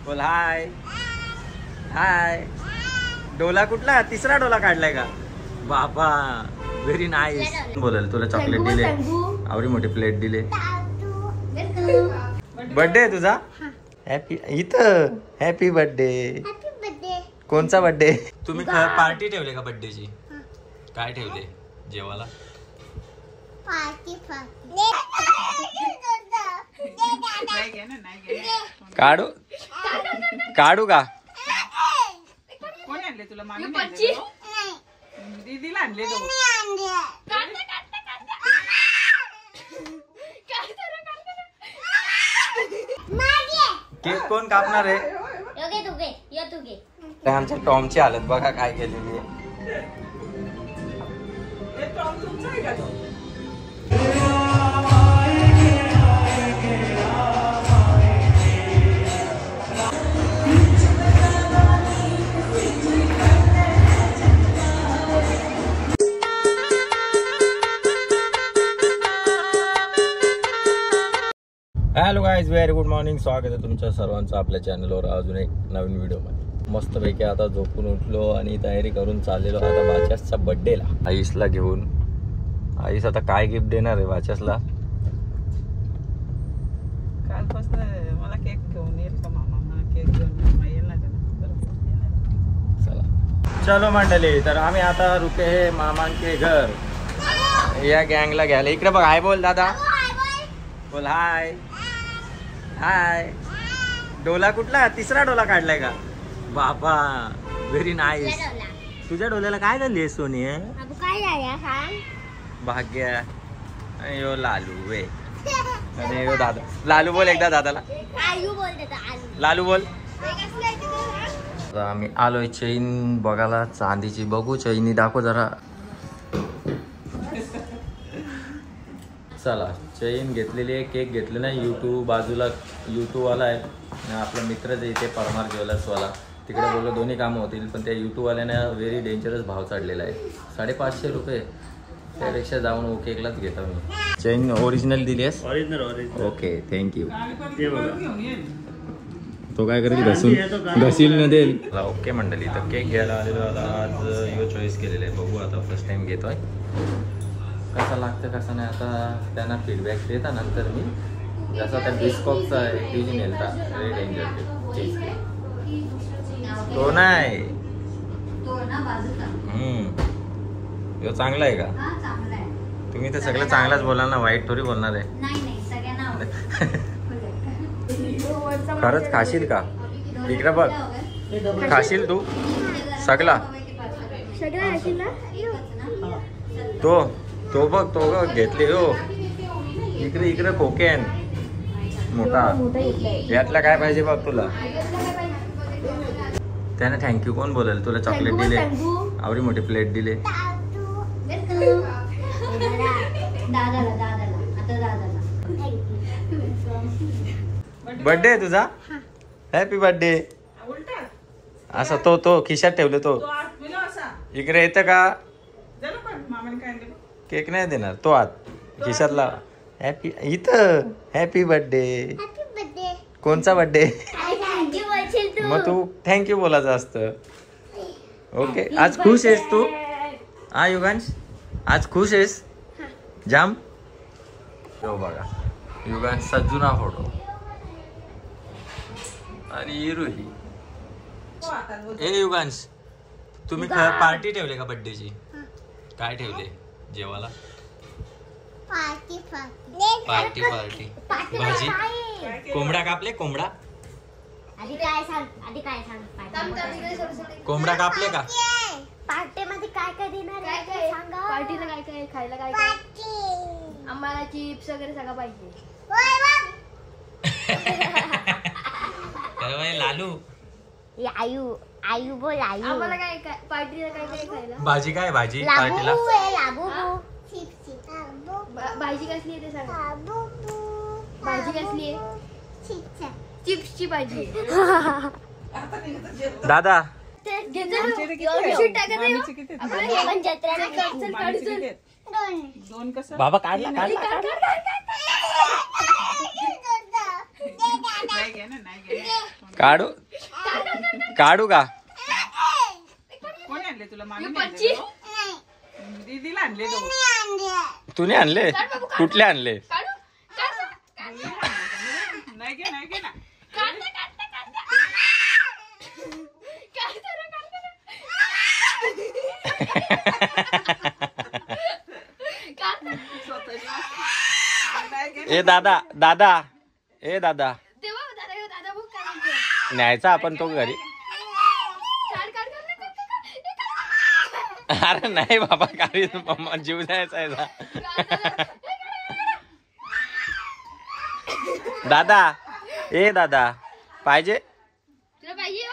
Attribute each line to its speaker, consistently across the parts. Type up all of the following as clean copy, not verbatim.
Speaker 1: बोल हाय हाय. डोला कुठला? तिसरा डोला काढलाय का? बाबा व्हेरी नाईस. बोलेल तुला चॉकलेट दिले, आवडी मोठी प्लेट दिले. बर्थडे आहे तुझा? हॅपी इथं हॅपी बर्थडे. कोणचा बर्थडे? तुम्ही पार्टी ठेवले का बर्थडेची? काय ठेवले जेवायला? काढू काढू का?
Speaker 2: कोण आणले तुला? मामी दीदीला आणले.
Speaker 1: केक कोण कापणार आहे? आमच्या टॉमची हालत बघा काय केलेली आहे. Hello guys, very good morning. स्वागत आहे तुमच्या सर्वांचं आपल्या चॅनलवर अजून एक नवीन व्हिडिओमध्ये. मस्तपैकी आता झोपून उठलो आणि तयारी करून चाललेलो आता बाच्यासच्या बड्डेला. आईसला घेऊन. आईस आता काय गिफ्ट देणार आहे बाच्यासला?
Speaker 2: कालपासून मला केक घेऊन येईल का मामा? मला केक घेऊन येईल ना.
Speaker 1: चला चलो मंडळी, तर आम्ही आता रुके हे मामांचे घर. या गँगला घ्यायला. इकडे बघ, हाय बोल दादा. बोल हाय हाय. डोला कुठला? तिसरा डोला काढलाय का? बाबा व्हेरी नाईस. तुझ्या डोल्याला काय झाली सोनी? भाग्य आणि यो लालू वे आणि यो दादा. लालू बोल एकदा दादाला. लालू बोल. आम्ही आलोय चैन बघायला चांदीची. बघू चैनी दाखव जरा. चला चैन घेतलेली आहे, केक घेतलेला आहे. YouTube बाजूला YouTube आहे. आपला मित्रच इथे परमार ज्वेलर्सवाला. तिकडे बोललो दोन्ही कामं होतील, पण त्या YouTubeवाल्याने व्हेरी डेंजरस भाव चढलेला आहे. 550 रुपये. त्यापेक्षा जाऊन केकलाच घेतो मी. चैन ओरिजिनल दिली आहेस? ओरिजिनल. Okay thank you. तो काय करेल? घसील न देईल. ओके मंडळी, तर केक घ्यायला आलेलो आज. यो चॉईस केलेलं आहे. बघू आता फर्स्ट टाइम घेतोय. कसं लागतं कसं नाही आता त्यांना फीडबॅक देता नंतर मी. जसा त्या डिस्कॉपचा आहे टी नेलता व्हेरी डेंजर चीज. तो नाही यो चांगला आहे का? तुम्ही तर सगळं चांगलाच बोलाल ना, वाईट थोडी बोलणार आहे. खरंच खाशील का? इकडे बघ, खाशील तू सगळा? तो बघ, तो घेतले हो. इकडे इकडे कोकेन मोठा. यातला काय पाहिजे बघ तुला? त्याने थँक्यू कोण बोलेल? तुला चॉकलेट दिले, आवडी मोठी प्लेट दिले. बर्थडे आहे तुझा? Happy birthday. असा तो खिशात ठेवले. तो इकडे येतं का? केक नाही देणार तो आत खिशातला. हॅपी इथं हॅपी बर्थडे. कोणचा बर्थडे? मग तू थँक्यू बोलायचं असतं. ओके, आज खुश आहेस तू? हा युगांश, आज खुश आहेस जाम? हो बघा युगांशचा जुना फोटो आणि रुही. ए युगांश, तुम्ही पार्टी ठेवले का बर्थडेची? काय ठेवले जेवायला? पार्टी भाजी. कोंबडा कापले? कोंबडा कोंबडा कापले का?
Speaker 3: पार्टीमध्ये काय काय देणार आहे सांगा? पार्टीला काय काय खायला? काय काय? आम्हाला चिप्स वगैरे सगळं पाहिजे.
Speaker 1: लालू
Speaker 3: आयू आयू बोल. आयू आम्हाला काय काय पार्टीला काय काय खायला?
Speaker 1: भाजी काय? भाजी पार्टीला
Speaker 3: भाजी कसली आहे ते सांगा. भाजी कसली आहे? चिप्सची भाजी.
Speaker 1: दादा बाबा काढला काढू काढू का?
Speaker 2: कोणी आणले तुला? मामी आणले? दीदीला आणले तो.
Speaker 1: तूने आणले? कुठले आणले?
Speaker 2: नाही घे नाही घे ना.
Speaker 1: ए दादा दादा ए दादा न्यायचा आपण तो घरी. अरे नाही बाबा काही जीव द्यायचा आहे दादा. ए दादा पाहिजे
Speaker 3: तुला पाहिजे?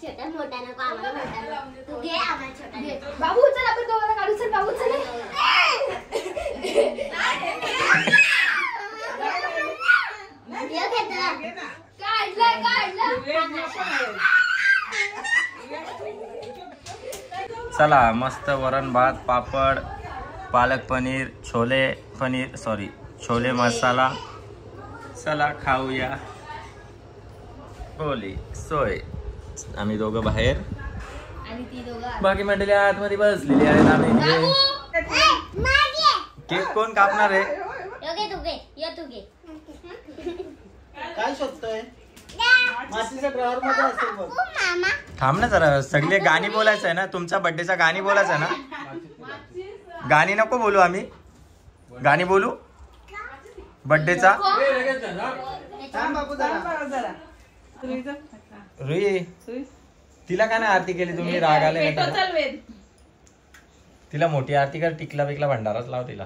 Speaker 3: छोटा मोठा नको आम्हाला मोठा. तू घे आम्हाला छोटा. बाबू चल आपण दोघांना काढू. चल बाबू चल.
Speaker 1: चला मस्त वरण भात पापड पालक पनीर छोले मसाला. चला खाऊया. बोली सोय. आम्ही दोघं बाहेर
Speaker 3: आणि ती दोघं
Speaker 1: बाकी मंडळी आतमध्ये बसलेली आहेत. आम्ही केक कोण कापणार आहे?
Speaker 4: काय शोधतोय? मातीच्या ड्रॉवर मध्ये असेल बघ.
Speaker 1: थांब ना जरा. सगळे गाणी बोलायचं आहे ना. तुमचा बर्थडेचा गाणी बोलायचं आहे ना. गाणी नको बोलू. आम्ही गाणी बोलू बर्थडेचा.
Speaker 4: थांब बाबू जरा.
Speaker 1: रुई तिला काय नाही आरती केली तुम्ही? राग आले का त्याला? तिला मोठी आरती कर. टिकला बिकला भंडाराच लाव तिला.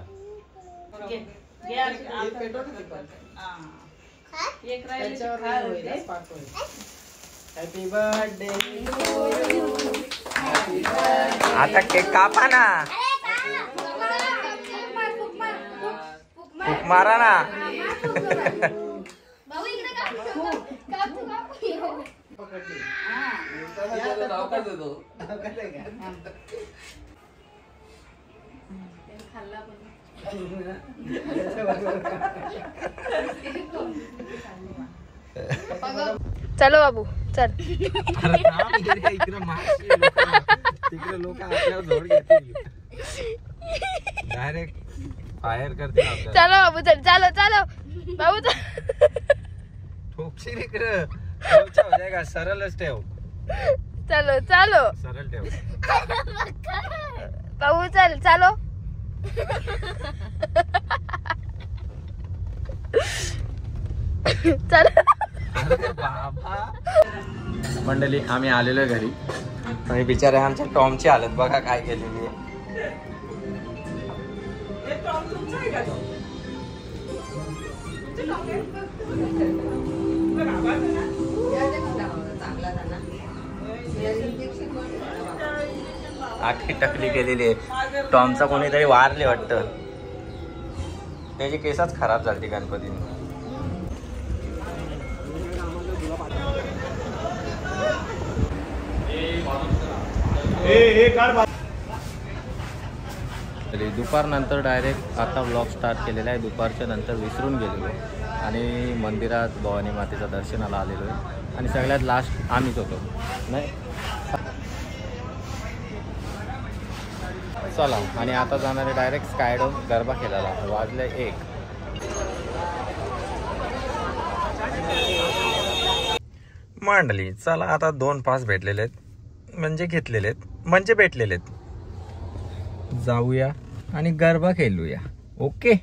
Speaker 4: Happy birthday.
Speaker 1: आता केक कापा ना. फूक मारा ना.
Speaker 3: भाऊ इकडे काप. चलो बाबू चल.
Speaker 1: तिकडे लोक आपल्यावर जोड घेतील. डायरेक्ट फायर करतील आपल्याला.
Speaker 3: चलो बाबू चल. चलो बाबू चल.
Speaker 1: ठोकशील इकडं. हो जाएगा. सरळच ठेव.
Speaker 3: चलो
Speaker 1: सरळ ठेव.
Speaker 3: बाबू चल. चलो चल.
Speaker 1: बाबा मंडळी आम्ही आलेलो घरी आणि बिचारे आमच्या टॉमची हालत बघा काय केलेली आहे. आखी टकली केलेली आहे. टॉमचा कोणीतरी वारले वाटतं. त्याची केसच खराब झाली गणपतीने. दुपारनंतर डायरेक्ट आता व्लॉग स्टार्ट केलेला आहे. दुपारच्या नंतर विसरून गेलेलो आणि मंदिरात भवानी मातेच्या दर्शनाला आलेलो आहे आणि सगळ्यात लास्ट आम्हीच होतो नाही. चला आणि आता जाणारे डायरेक्ट स्कायडोम गरबा खेळायला. वाजले 1. मंडळी चला आता 2 पास भेटलेले आहेत म्हणजे घेतलेले आहेत म्हणजे भेटलेले आहेत. जाऊया आणि गरबा खेळूया. ओके.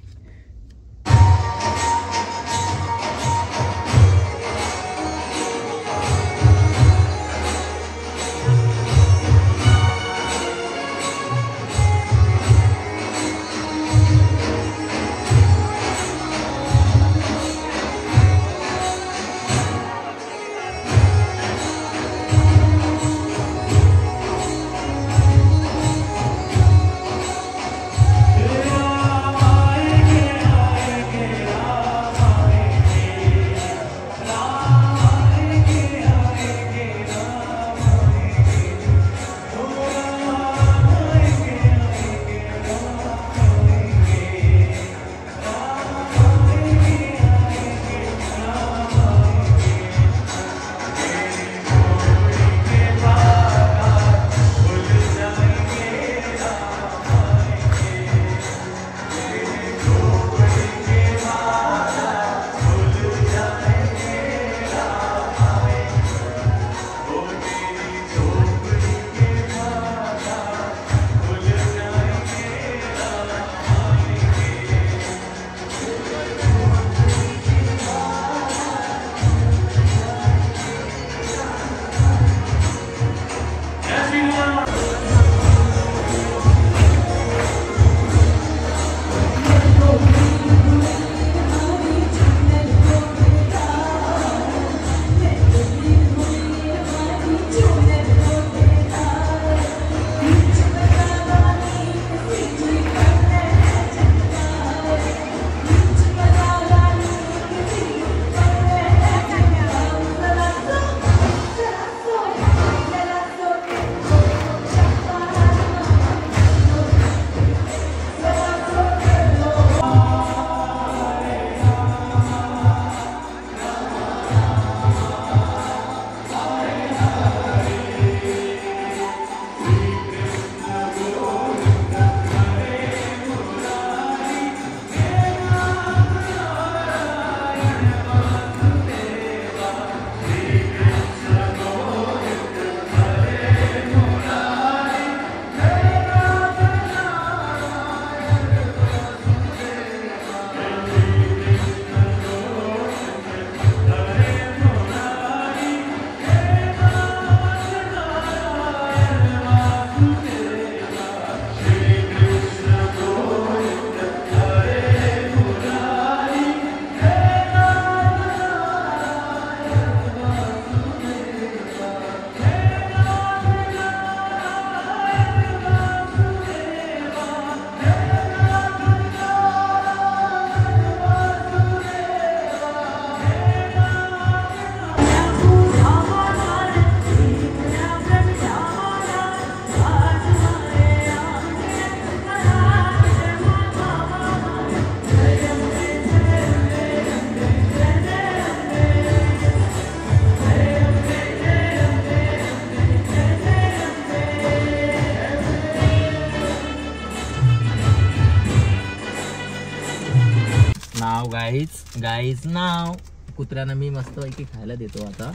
Speaker 1: गाईज नाव कुत्र्यांना मी मस्त पैकी खायला देतो आता.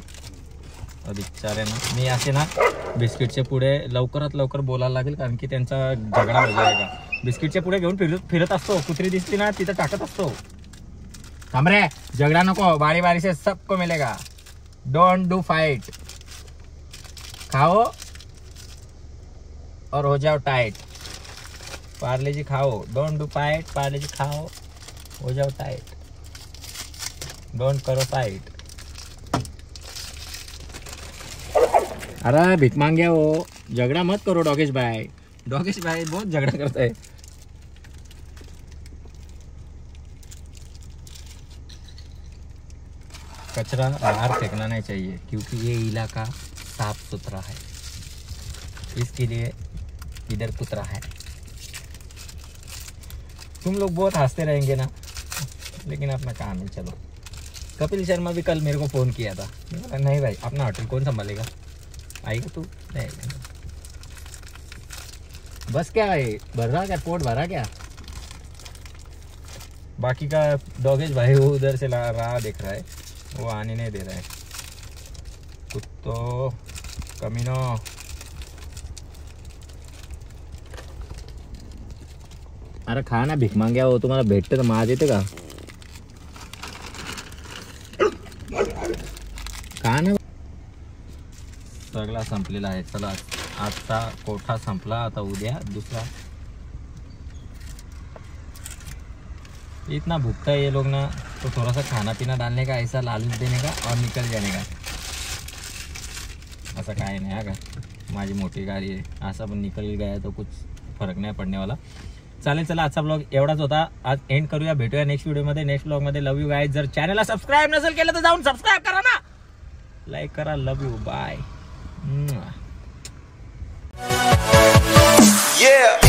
Speaker 1: बिचाऱ्यांना मी असे ना बिस्किटचे पुढे लवकरात लवकर बोलायला लागेल, कारण की त्यांचा झगडा हो जाएगा. बिस्किटचे पुढे घेऊन फिरत असतो. कुत्री दिसली ना तिथं टाकत असतो. थांब रे, झगडा नको, बारी बारी से सबको मिलेगा. Don't do fight. खाओ और हो जाओ टाइट. पार्ले जी खाओ, डोंट डू फाइट. पार्ले जी खाओ, हो जाओ टाइट. डोंट करो फाइट. अरे भिक मांगे हो, झगड़ा मत करो डॉगेश भाई. डॉगेश भाई बहुत झगड़ा करता है. कचरा बाहर फेंकना नहीं चाहिए, क्योंकि ये इलाका साफ सुथरा है, इसके लिए इधर कुतरा है. तुम लोग बहुत हंसते रहेंगे ना, लेकिन अपना काम है. चलो, कपिल शर्मा भी कल मेरे को फ़ोन किया था. नहीं भाई, अपना होटल कौन संभालेगा, आएगा तू. नहीं, बस क्या है, भर रहा क्या, पोट भरा क्या. बाकी का डॉगेश भाई वो उधर से राह देख रहा है, वो आने नहीं दे रहा है. कुत्तो कमीनो. अरे खा ना, भीक मांग्या हो, तुम्हाला भेटतं तर माज येते का. खा ना. सगळा संपलेला आहे. चला, आजचा कोठा संपला. आता उद्या दूसरा. इतना भूखता है ये लोग ना, तो थोड़ा सा खाना पीना डालने का, ऐसा लालच देने का और निकल जाने का. ऐसा काय नाही. का माझी मोठी गाडी आहे, असा पण निकल गया तो कुछ फरक नाही पडने वाला. चालेल, चला आजचा ब्लॉग एवढाच होता. आज एंड करूया. भेटूया नेक्स्ट व्हिडिओमध्ये, नेक्स्ट ब्लॉगमध्ये. लव यू गाईज. जर चॅनलला सबस्क्राईब नसेल केलं तर जाऊन सबस्क्राईब करा ना, लाईक करा. लव यू, बाय. Yeah.